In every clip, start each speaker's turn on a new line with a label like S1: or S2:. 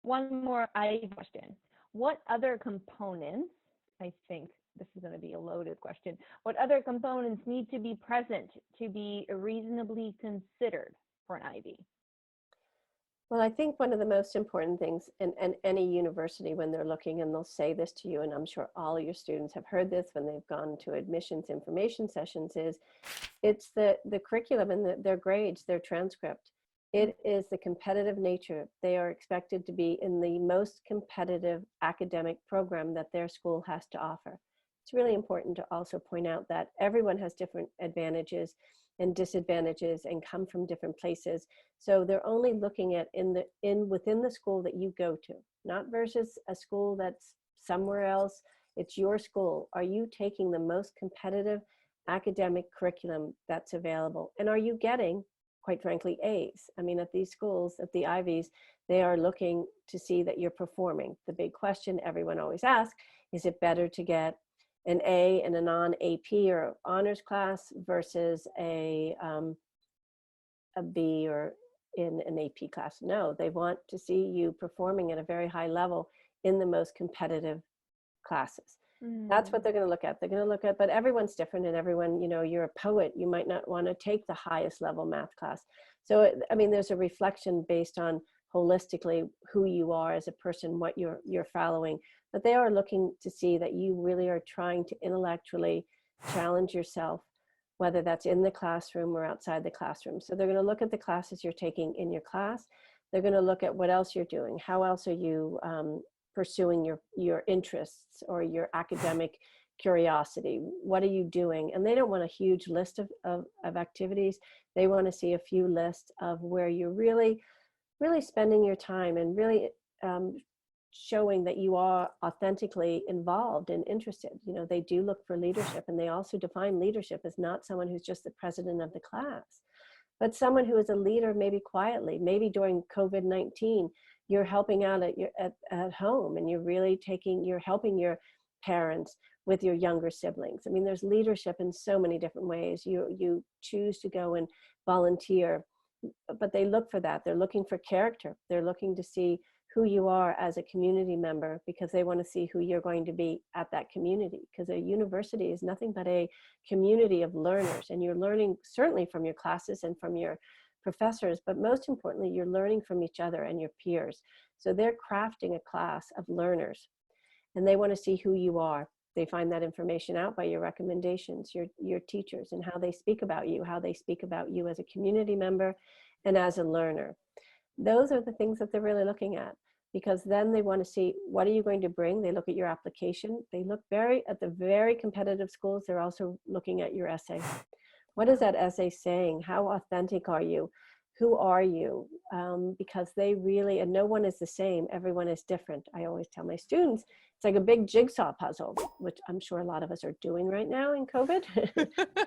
S1: one more I question. What other components, I think this is going to be a loaded question, what other components need to be present to be reasonably considered for an IB?
S2: Well, I think one of the most important things in any university when they're looking, and they'll say this to you, and I'm sure all of your students have heard this when they've gone to admissions information sessions, is it's the curriculum and their grades, their transcript. It is the competitive nature. They are expected to be in the most competitive academic program that their school has to offer. It's really important to also point out that everyone has different advantages and disadvantages and come from different places. So they're only looking at within the school that you go to, not versus a school that's somewhere else. It's your school. Are you taking the most competitive academic curriculum that's available? And are you getting, quite frankly, A's? I mean, at these schools, at the Ivies, they are looking to see that you're performing. The big question everyone always asks, is it better to get an A in a non-AP or honors class versus a B or in an AP class? No, they want to see you performing at a very high level in the most competitive classes. That's what they're going to look at. They're going to look at, but everyone's different, and everyone, you know, you're a poet, you might not want to take the highest level math class. So, I mean, there's a reflection based on holistically who you are as a person, what you're following, but they are looking to see that you really are trying to intellectually challenge yourself, whether that's in the classroom or outside the classroom. So they're going to look at the classes you're taking in your class. They're going to look at what else you're doing. How else are you pursuing your interests or your academic curiosity? What are you doing? And they don't want a huge list of activities. They want to see a few lists of where you're really spending your time and really showing that you are authentically involved and interested. You know, they do look for leadership, and they also define leadership as not someone who's just the president of the class, but someone who is a leader, maybe quietly. Maybe during COVID-19, you're helping out at home, and you're helping your parents with your younger siblings. I mean, there's leadership in so many different ways. You choose to go and volunteer, but they look for that. They're looking for character. They're looking to see who you are as a community member, because they want to see who you're going to be at that community, because a university is nothing but a community of learners, and you're learning certainly from your classes and from your professors, but most importantly, you're learning from each other and your peers. So they're crafting a class of learners, and they want to see who you are. They find that information out by your recommendations, your teachers, and how they speak about you as a community member and as a learner. Those are the things that they're really looking at, because then they want to see, what are you going to bring? They look at your application. They look at the very competitive schools. They're also looking at your essay. What is that essay saying? How authentic are you? Who are you? Because they really, and no one is the same. Everyone is different. I always tell my students, it's like a big jigsaw puzzle, which I'm sure a lot of us are doing right now in COVID.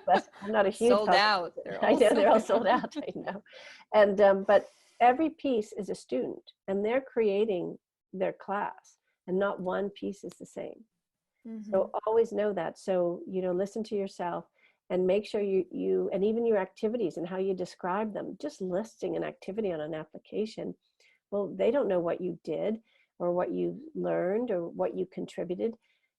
S2: But I'm not a huge
S3: sold out.
S2: I know they're all sold out. I know. And but every piece is a student, and they're creating their class, and not one piece is the same. So always know that. So, you know, listen to yourself and make sure you and even your activities and how you describe them. Just listing an activity on an application, well, they don't know what you did or what you learned or what you contributed.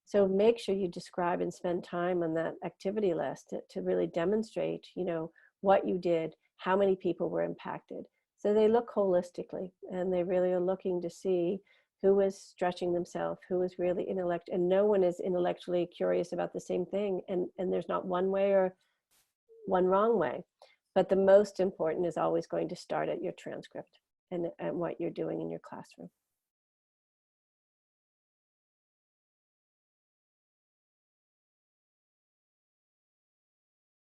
S2: So make sure you describe and spend time on that activity list to really demonstrate, you know, what you did, how many people were impacted. So they look holistically, and they really are looking to see who is stretching themselves, who is really and no one is intellectually curious about the same thing. And there's not one way or one wrong way. But the most important is always going to start at your transcript and what you're doing in your classroom.